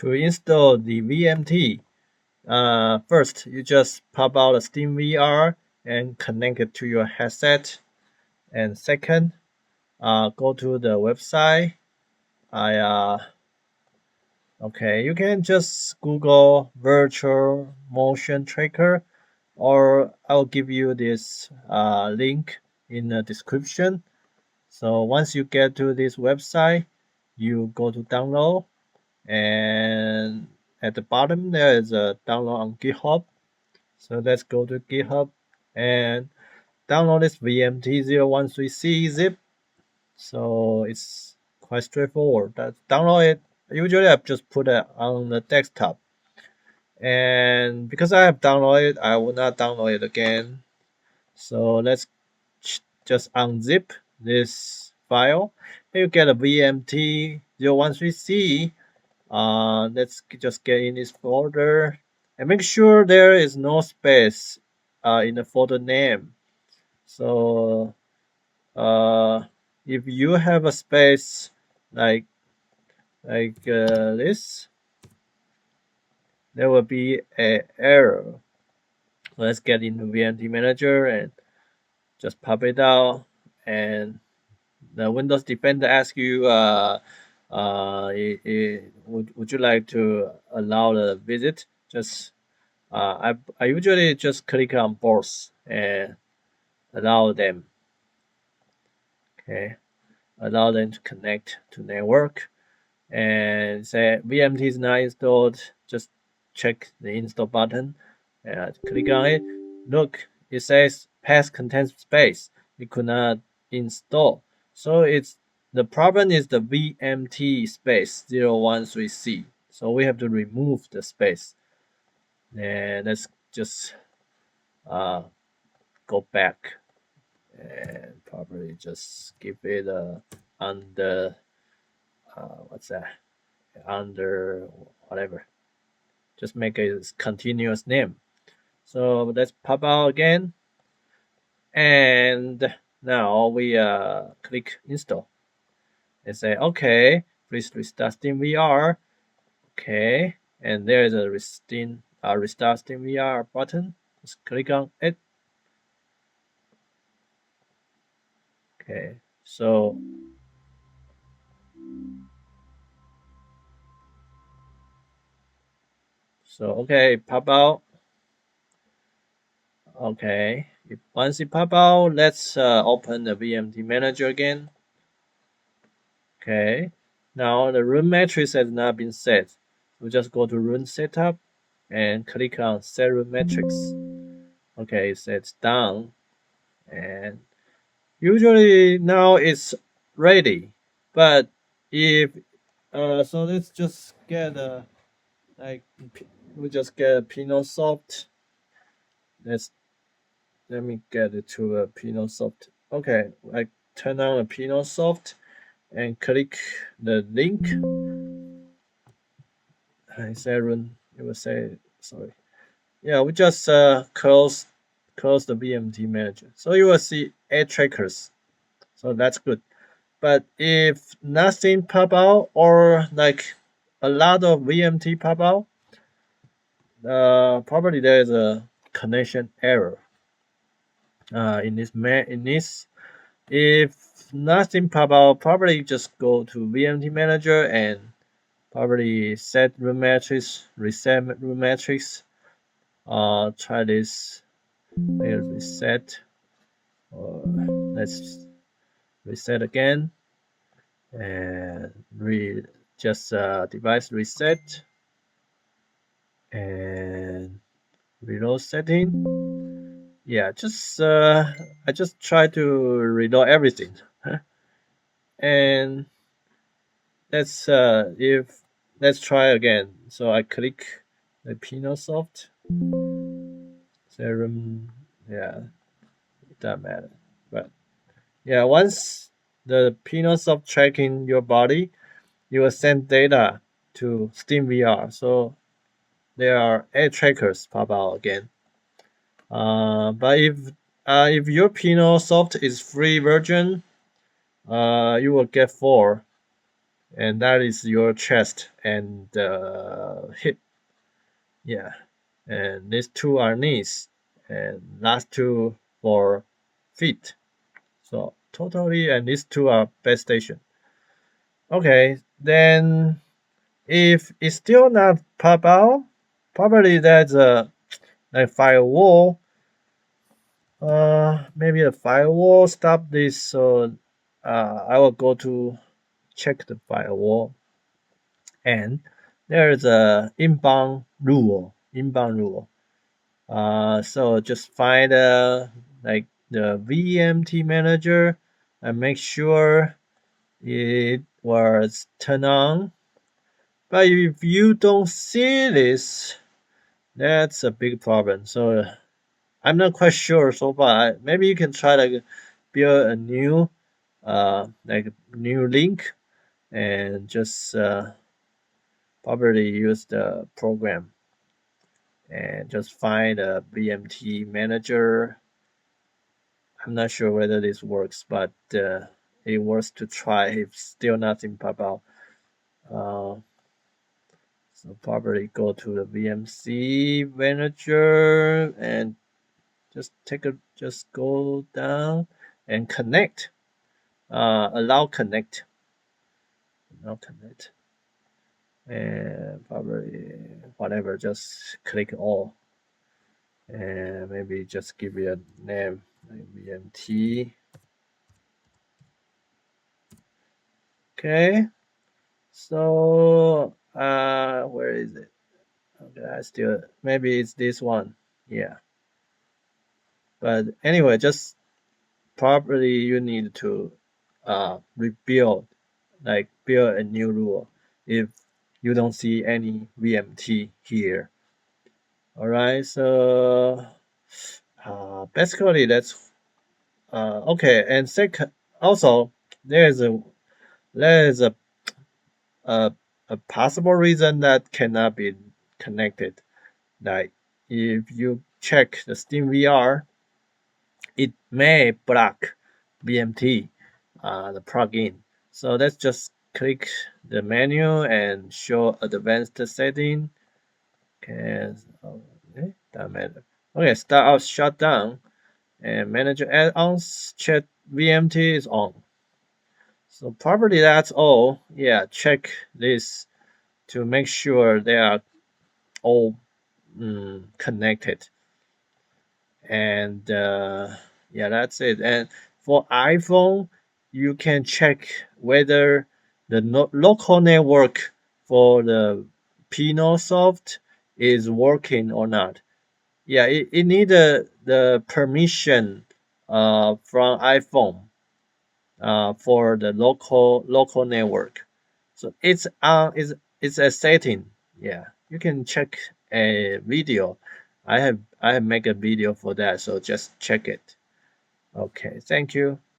To install the VMT, first you just pop out a SteamVR and connect it to your headset. And second, go to the website. Okay, you can just Google virtual motion tracker, or I'll give you this link in the description. So once you get to this website, you go to download, and at the bottom there is a download on GitHub. So let's go to GitHub and download this VMT013C zip. So it's quite straightforward. Download it. Usually I just put it on the desktop. And because I have downloaded, I will not download it again. So let's just unzip this file. And you get a VMT013C. Let's just get in this folder and make sure there is no space in the folder name. So if you have a space like this, there will be an error. So let's get into VMT Manager and just pop it out, and the Windows Defender asks you, would you like to allow the visit? Just I usually just click on both and allow them. Okay, allow them to connect to network, and say VMT is not installed. Just check the install button and click on it. Look, it says path contains space. It could not install. So the problem is the VMT space 013C. So we have to remove the space. And let's just go back and probably just give it under what's that? Under whatever. Just make a continuous name. So let's pop out again, and now we click install and say okay, please restart SteamVR. Okay, and there is a restart SteamVR button. Just click on it. Okay, so okay, pop out. Okay, once it pop out, let's open the VMT Manager again. Okay, now the room matrix has not been set. We just go to room setup and click on set room matrix. Okay, it sets down, and usually now it's ready. But if so, let's just get we just get a PinoSoft. Let me get it to a PinoSoft. Okay, I turn on a PinoSoft and click the link. I said run. It will say sorry. Yeah, we just close the VMT Manager. So you will see 8 trackers. So that's good. But if nothing pop out, or like a lot of VMT pop out, probably there is a connection error. In this, if nothing pop out, probably just go to VMT Manager and probably set room matrix, reset room matrix. Try this. Let's reset. Let's reset again, and just device reset and reload setting. Yeah, just I just try to reload everything. And let's try again. So I click the PinoSoft serum. Yeah, it doesn't matter. But yeah, once the PinoSoft tracking your body, you will send data to SteamVR. So there are 8 trackers pop out again. But if your PinoSoft is free version, you will get 4. and that is your chest and hip. Yeah, and these two are knees, and last two for feet. So totally, and these two are base station. Okay, then if it's still not pop out, probably that's a like firewall. Maybe a firewall stop this. So I will go to check the firewall, and there is a inbound rule. Inbound rule. So just find like the VMT manager and make sure it was turned on. But if you don't see this, that's a big problem. So I'm not quite sure so far. Maybe you can try to build a new like new link and just probably use the program and just find a VMT manager. I'm not sure whether this works, but it works to try if still nothing pop out. Uh, so probably go to the VMC manager and just go down and connect. Allow connect, and probably whatever. Just click all, and maybe just give it a name like VMT. Okay. So where is it? Okay, I still maybe it's this one. Yeah. But anyway, just probably you need to rebuild, like build a new rule if you don't see any VMT here. All right, so basically that's okay. And second, also there's a there's a a possible reason that cannot be connected. Like if you check the SteamVR, it may block VMT, the plugin. So let's just click the menu and show advanced setting. Okay, okay, that matter. Okay, start out shutdown and manage add-ons. Check VMT is on. So probably that's all. Yeah, check this to make sure they are all connected. And yeah, that's it. And for iPhone, you can check whether the local network for the PinoSoft is working or not. Yeah, it need the permission from iPhone for the local network. So it's a setting. Yeah, you can check a video. I have made a video for that, so just check it. Okay, thank you.